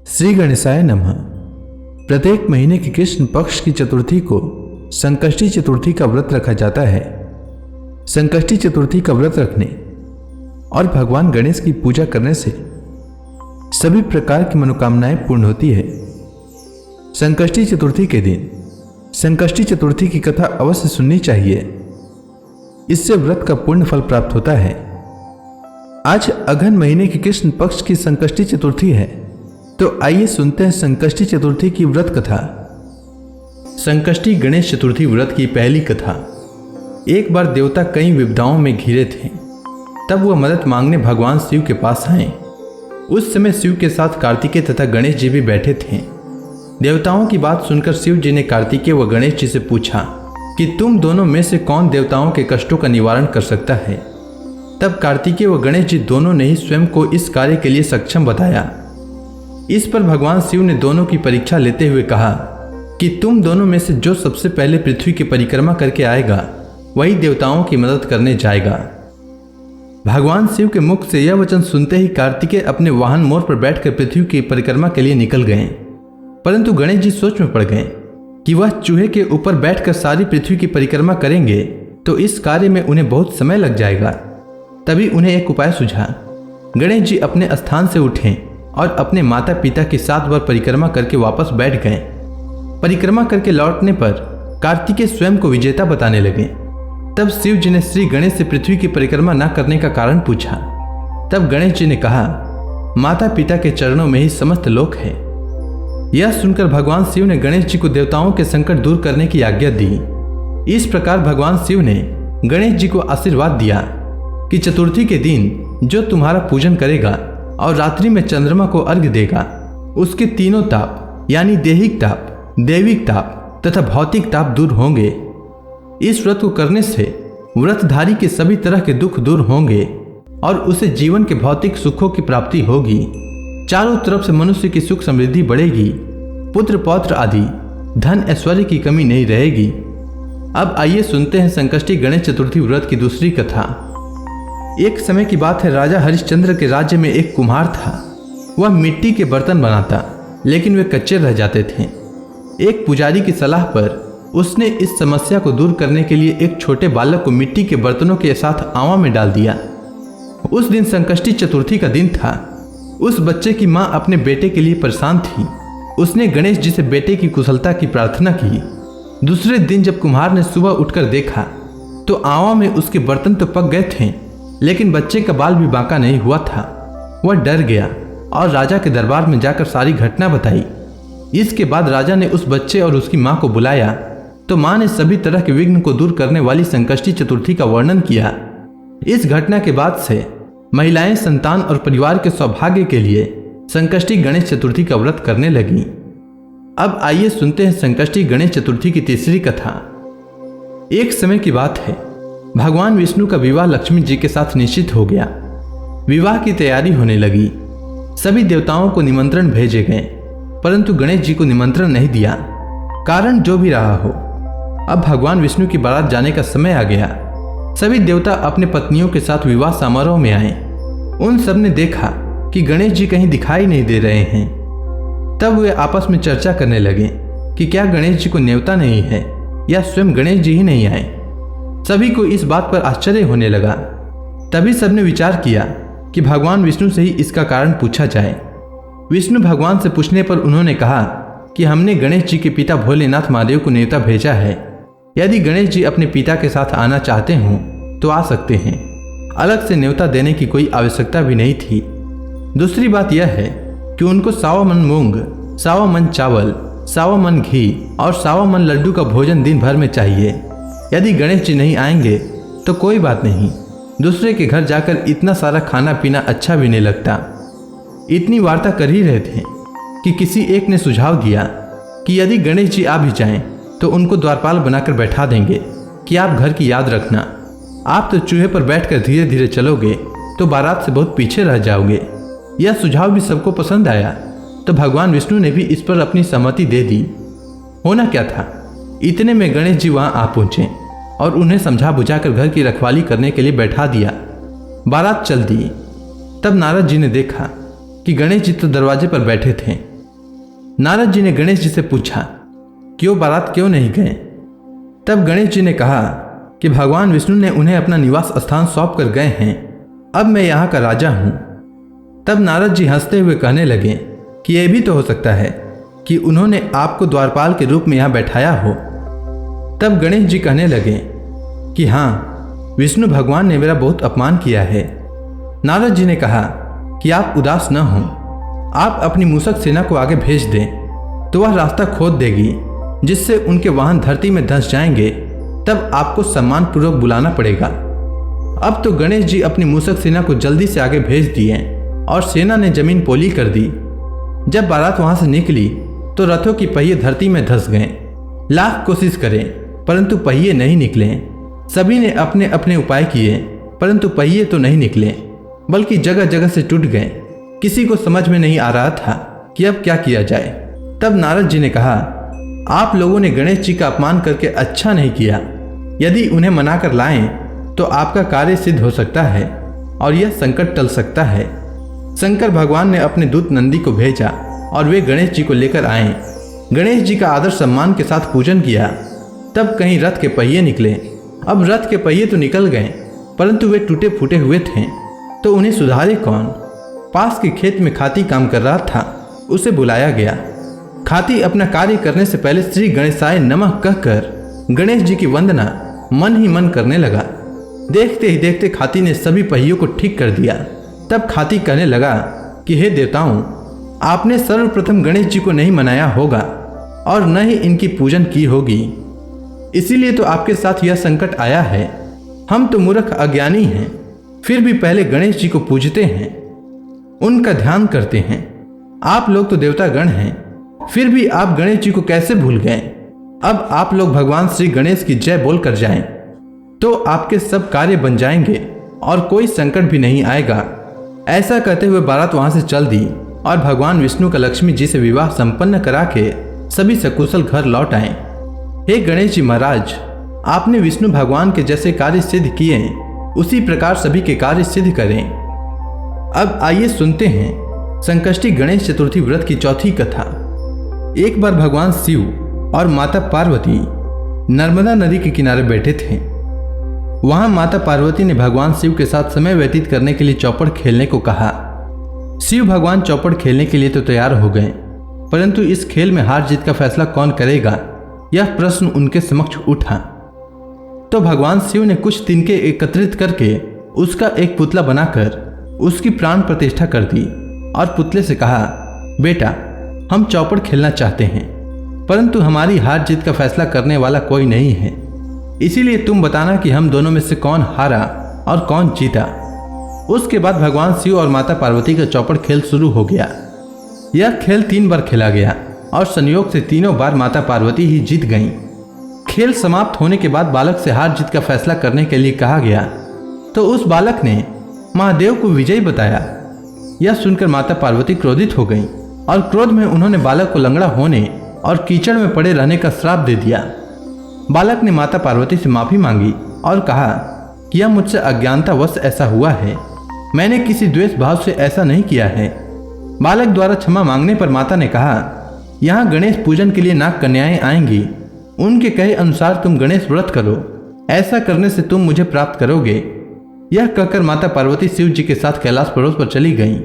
श्री गणेशाय नमः। प्रत्येक महीने की कृष्ण पक्ष की चतुर्थी को संकष्टी चतुर्थी का व्रत रखा जाता है। संकष्टी चतुर्थी का व्रत रखने और भगवान गणेश की पूजा करने से सभी प्रकार की मनोकामनाएं पूर्ण होती है। संकष्टी चतुर्थी के दिन संकष्टी चतुर्थी की कथा अवश्य सुननी चाहिए, इससे व्रत का पूर्ण फल प्राप्त होता है। आज अघन महीने की कृष्ण पक्ष की संकष्टी चतुर्थी है, तो आइए सुनते हैं संकष्टी चतुर्थी की व्रत कथा। संकष्टी गणेश चतुर्थी व्रत की पहली कथा। एक बार देवता कई विपदाओं में घिरे थे, तब वह मदद मांगने भगवान शिव के पास आए। उस समय शिव के साथ कार्तिकेय तथा गणेश जी भी बैठे थे। देवताओं की बात सुनकर शिव जी ने कार्तिकेय व गणेश जी से पूछा कि तुम दोनों में से कौन देवताओं के कष्टों का निवारण कर सकता है। तब कार्तिकेय व गणेश जी दोनों ने ही स्वयं को इस कार्य के लिए सक्षम बताया। इस पर भगवान शिव ने दोनों की परीक्षा लेते हुए कहा कि तुम दोनों में से जो सबसे पहले पृथ्वी की परिक्रमा करके आएगा वही देवताओं की मदद करने जाएगा। भगवान शिव के मुख से यह वचन सुनते ही कार्तिकेय अपने वाहन मोर पर बैठकर पृथ्वी की परिक्रमा के लिए निकल गए। परंतु गणेश जी सोच में पड़ गए कि वह चूहे के ऊपर बैठकर सारी पृथ्वी की परिक्रमा करेंगे तो इस कार्य में उन्हें बहुत समय लग जाएगा। तभी उन्हें एक उपाय सूझा। गणेश जी अपने स्थान से उठे और अपने माता पिता के 7 बार परिक्रमा करके वापस बैठ गए। परिक्रमा करके लौटने पर कार्तिकेय स्वयं को विजेता बताने लगे। तब शिव जी ने श्री गणेश से पृथ्वी की परिक्रमा न करने का कारण पूछा। तब गणेश जी ने कहा, माता पिता के चरणों में ही समस्त लोक है। यह सुनकर भगवान शिव ने गणेश जी को देवताओं के संकट दूर करने की आज्ञा दी। इस प्रकार भगवान शिव ने गणेश जी को आशीर्वाद दिया कि चतुर्थी के दिन जो तुम्हारा पूजन करेगा और रात्रि में चंद्रमा को अर्घ्य देगा, उसके तीनों ताप यानी देहिक ताप, दैविक ताप तथा भौतिक ताप दूर होंगे। इस व्रत को करने से व्रतधारी के सभी तरह के दुख दूर होंगे और उसे जीवन के भौतिक सुखों की प्राप्ति होगी। चारों तरफ से मनुष्य की सुख समृद्धि बढ़ेगी, पुत्र पौत्र आदि धन ऐश्वर्य की कमी नहीं रहेगी। अब आइए सुनते हैं संकष्टी गणेश चतुर्थी व्रत की दूसरी कथा। एक समय की बात है, राजा हरिश्चंद्र के राज्य में एक कुम्हार था। वह मिट्टी के बर्तन बनाता, लेकिन वे कच्चे रह जाते थे। एक पुजारी की सलाह पर उसने इस समस्या को दूर करने के लिए एक छोटे बालक को मिट्टी के बर्तनों के साथ आवा में डाल दिया। उस दिन संकष्टी चतुर्थी का दिन था। उस बच्चे की माँ अपने बेटे के लिए परेशान थी। उसने गणेश जी से बेटे की कुशलता की प्रार्थना की। दूसरे दिन जब कुम्हार ने सुबह उठकर देखा तो आवा में उसके बर्तन तो पक गए थे, लेकिन बच्चे का बाल भी बांका नहीं हुआ था। वह डर गया और राजा के दरबार में जाकर सारी घटना बताई। इसके बाद राजा ने उस बच्चे और उसकी मां को बुलाया तो मां ने सभी तरह के विघ्न को दूर करने वाली संकष्टी चतुर्थी का वर्णन किया। इस घटना के बाद से महिलाएं संतान और परिवार के सौभाग्य के लिए संकष्टी गणेश चतुर्थी का व्रत करने लगी। अब आइए सुनते हैं संकष्टी गणेश चतुर्थी की तीसरी कथा। एक समय की बात है, भगवान विष्णु का विवाह लक्ष्मी जी के साथ निश्चित हो गया। विवाह की तैयारी होने लगी। सभी देवताओं को निमंत्रण भेजे गए, परंतु गणेश जी को निमंत्रण नहीं दिया। कारण जो भी रहा हो, अब भगवान विष्णु की बारात जाने का समय आ गया। सभी देवता अपने पत्नियों के साथ विवाह समारोह में आए। उन सब ने देखा कि गणेश जी कहीं दिखाई नहीं दे रहे हैं। तब वे आपस में चर्चा करने लगे कि क्या गणेश जी को न्योता नहीं है या स्वयं गणेश जी ही नहीं आए। सभी को इस बात पर आश्चर्य होने लगा। तभी सबने विचार किया कि भगवान विष्णु से ही इसका कारण पूछा जाए। विष्णु भगवान से पूछने पर उन्होंने कहा कि हमने गणेश जी के पिता भोलेनाथ महादेव को न्योता भेजा है। यदि गणेश जी अपने पिता के साथ आना चाहते हों तो आ सकते हैं। अलग से न्योता देने की कोई आवश्यकता भी नहीं थी। दूसरी बात यह है कि उनको 100 मन मूंग, 100 मन चावल, 100 मन घी और 100 मन लड्डू का भोजन दिन भर में चाहिए। यदि गणेश जी नहीं आएंगे तो कोई बात नहीं, दूसरे के घर जाकर इतना सारा खाना पीना अच्छा भी नहीं लगता। इतनी वार्ता कर ही रहे थे कि किसी एक ने सुझाव दिया कि यदि गणेश जी आ भी जाएं तो उनको द्वारपाल बनाकर बैठा देंगे कि आप घर की याद रखना। आप तो चूहे पर बैठकर धीरे धीरे चलोगे तो बारात से बहुत पीछे रह जाओगे। यह सुझाव भी सबको पसंद आया, तो भगवान विष्णु ने भी इस पर अपनी सहमति दे दी। होना क्या था, इतने में गणेश जी वहां आ पहुंचे और उन्हें समझा बुझाकर घर की रखवाली करने के लिए बैठा दिया। बारात चल दी। तब नारद जी ने देखा कि गणेश जी तो दरवाजे पर बैठे थे नारद जी ने गणेश जी से पूछा कि वो बारात क्यों नहीं गए। तब गणेश जी ने कहा कि भगवान विष्णु ने उन्हें अपना निवास स्थान सौंप कर गए हैं, अब मैं यहाँ का राजा हूँ। तब नारद जी हंसते हुए कहने लगे कि यह भी तो हो सकता है कि उन्होंने आपको द्वारपाल के रूप में यहाँ बैठाया हो। तब गणेश जी कहने लगे कि हाँ, विष्णु भगवान ने मेरा बहुत अपमान किया है। नारद जी ने कहा कि आप उदास न हों, आप अपनी मूषक सेना को आगे भेज दें तो वह रास्ता खोद देगी, जिससे उनके वाहन धरती में धंस जाएंगे। तब आपको सम्मानपूर्वक बुलाना पड़ेगा। अब तो गणेश जी अपनी मूषक सेना को जल्दी से आगे भेज दिए और सेना ने जमीन पोली कर दी। जब बारात वहां से निकली तो रथों की पहिए धरती में धंस गए। लाख कोशिश करें परंतु पहिए नहीं निकले। सभी ने अपने अपने उपाय किए परंतु पहिए तो नहीं निकले, बल्कि जगह जगह से टूट गए। किसी को समझ में नहीं आ रहा था कि अब क्या किया जाए। तब नारद जी ने कहा, आप लोगों ने गणेश जी का अपमान करके अच्छा नहीं किया। यदि उन्हें मनाकर लाएं तो आपका कार्य सिद्ध हो सकता है और यह संकट टल सकता है। शंकर भगवान ने अपने दूत नंदी को भेजा और वे गणेश जी को लेकर आए। गणेश जी का आदर सम्मान के साथ पूजन किया। तब कहीं रथ के पहिए निकले। अब रथ के पहिए तो निकल गए परंतु वे टूटे फूटे हुए थे, तो उन्हें सुधारे कौन। पास के खेत में खाती काम कर रहा था, उसे बुलाया गया। खाती अपना कार्य करने से पहले श्री गणेशाय नमः कहकर गणेश जी की वंदना मन ही मन करने लगा। देखते ही देखते खाती ने सभी पहियों को ठीक कर दिया। तब खाती कहने लगा कि हे देवताओं, आपने सर्वप्रथम गणेश जी को नहीं मनाया होगा और न ही इनकी पूजन की होगी, इसीलिए तो आपके साथ यह संकट आया है। हम तो मूर्ख अज्ञानी हैं, फिर भी पहले गणेश जी को पूजते हैं, उनका ध्यान करते हैं। आप लोग तो देवता गण हैं, फिर भी आप गणेश जी को कैसे भूल गए। अब आप लोग भगवान श्री गणेश की जय बोल कर जाएं, तो आपके सब कार्य बन जाएंगे और कोई संकट भी नहीं आएगा। ऐसा कहते हुए बारात वहां से चल दी और भगवान विष्णु का लक्ष्मी जी से विवाह संपन्न करा के सभी सकुशल घर लौट आए। हे गणेश जी महाराज, आपने विष्णु भगवान के जैसे कार्य सिद्ध किए, उसी प्रकार सभी के कार्य सिद्ध करें। अब आइए सुनते हैं संकष्टी गणेश चतुर्थी व्रत की चौथी कथा। एक बार भगवान शिव और माता पार्वती नर्मदा नदी के किनारे बैठे थे। वहां माता पार्वती ने भगवान शिव के साथ समय व्यतीत करने के लिए चौपड़ खेलने को कहा। शिव भगवान चौपड़ खेलने के लिए तो तैयार हो गए, परंतु इस खेल में हार जीत का फैसला कौन करेगा, यह प्रश्न उनके समक्ष उठा। तो भगवान शिव ने कुछ तिनके एकत्रित करके उसका एक पुतला बनाकर उसकी प्राण प्रतिष्ठा कर दी और पुतले से कहा, बेटा, हम चौपड़ खेलना चाहते हैं, परंतु हमारी हार जीत का फैसला करने वाला कोई नहीं है, इसीलिए तुम बताना कि हम दोनों में से कौन हारा और कौन जीता। उसके बाद भगवान शिव और माता पार्वती का चौपड़ खेल शुरू हो गया। यह खेल 3 बार खेला गया और संयोग से तीनों बार माता पार्वती ही जीत गईं। खेल समाप्त होने के बाद बालक से हार जीत का फैसला करने के लिए कहा गया, तो उस बालक ने महादेव को विजयी बताया। यह सुनकर माता पार्वती क्रोधित हो गईं और क्रोध में उन्होंने बालक को लंगड़ा होने और कीचड़ में पड़े रहने का श्राप दे दिया। बालक ने माता पार्वती से माफी मांगी और कहा कि यह मुझसे अज्ञानतावश ऐसा हुआ है, मैंने किसी द्वेष भाव से ऐसा नहीं किया है। बालक द्वारा क्षमा मांगने पर माता ने कहा, यहाँ गणेश पूजन के लिए नाग कन्याएं आएंगी, उनके कहे अनुसार तुम गणेश व्रत करो, ऐसा करने से तुम मुझे प्राप्त करोगे। यह कहकर माता पार्वती शिव जी के साथ कैलाश पर्वत पर चली गईं।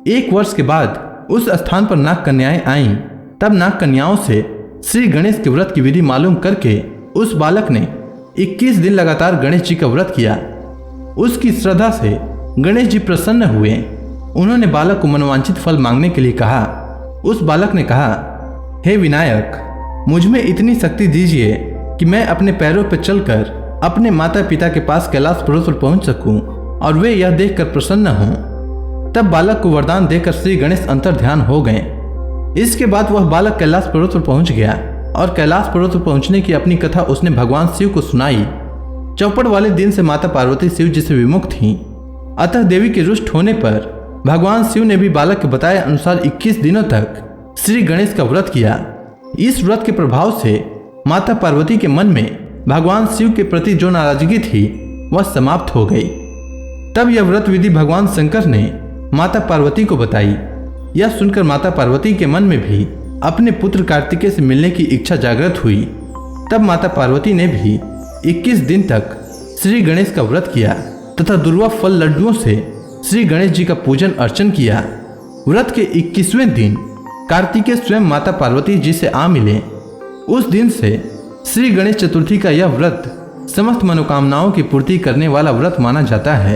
1 वर्ष के बाद उस स्थान पर नाग कन्याएं आईं। तब नाग कन्याओं से श्री गणेश के व्रत की विधि मालूम करके उस बालक ने 21 दिन लगातार गणेश जी का व्रत किया। उसकी श्रद्धा से गणेश जी प्रसन्न हुए। उन्होंने बालक को मनोवांछित फल मांगने के लिए कहा। उस बालक ने कहा, हे विनायक, मुझ में इतनी शक्ति दीजिए कि मैं अपने पैरों पर चलकर अपने माता पिता के पास कैलाश पर्वत पर पहुंच सकूं और वे यह देखकर प्रसन्न हों। तब बालक को वरदान देकर श्री गणेश अंतर्ध्यान हो गए। इसके बाद वह बालक कैलाश पर्वत पर पहुंच गया और कैलाश पर्वत पर पहुंचने की अपनी कथा उसने भगवान शिव को सुनाई। चौपड़ वाले दिन से माता पार्वती शिव जी से विमुख थीं, अतः देवी के रुष्ट होने पर भगवान शिव ने भी बालक के बताए अनुसार 21 दिनों तक श्री गणेश का व्रत किया। इस व्रत के प्रभाव से माता पार्वती के मन में भगवान शिव के प्रति जो नाराजगी थी वह समाप्त हो गई। तब यह व्रत विधि भगवान शंकर ने माता पार्वती को बताई। यह सुनकर माता पार्वती के मन में भी अपने पुत्र कार्तिकेय से मिलने की इच्छा जागृत हुई, तब माता पार्वती ने भी 21 दिन तक श्री गणेश का व्रत किया तथा दुर्वा फल लड्डुओं से श्री गणेश जी का पूजन अर्चन किया। व्रत के 21वें दिन कार्तिकेय स्वयं माता पार्वती जी से आ मिले। उस दिन से श्री गणेश चतुर्थी का यह व्रत समस्त मनोकामनाओं की पूर्ति करने वाला व्रत माना जाता है।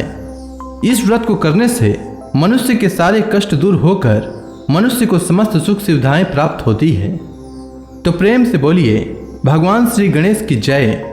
इस व्रत को करने से मनुष्य के सारे कष्ट दूर होकर मनुष्य को समस्त सुख सुविधाएं प्राप्त होती है। तो प्रेम से बोलिए भगवान श्री गणेश की जय।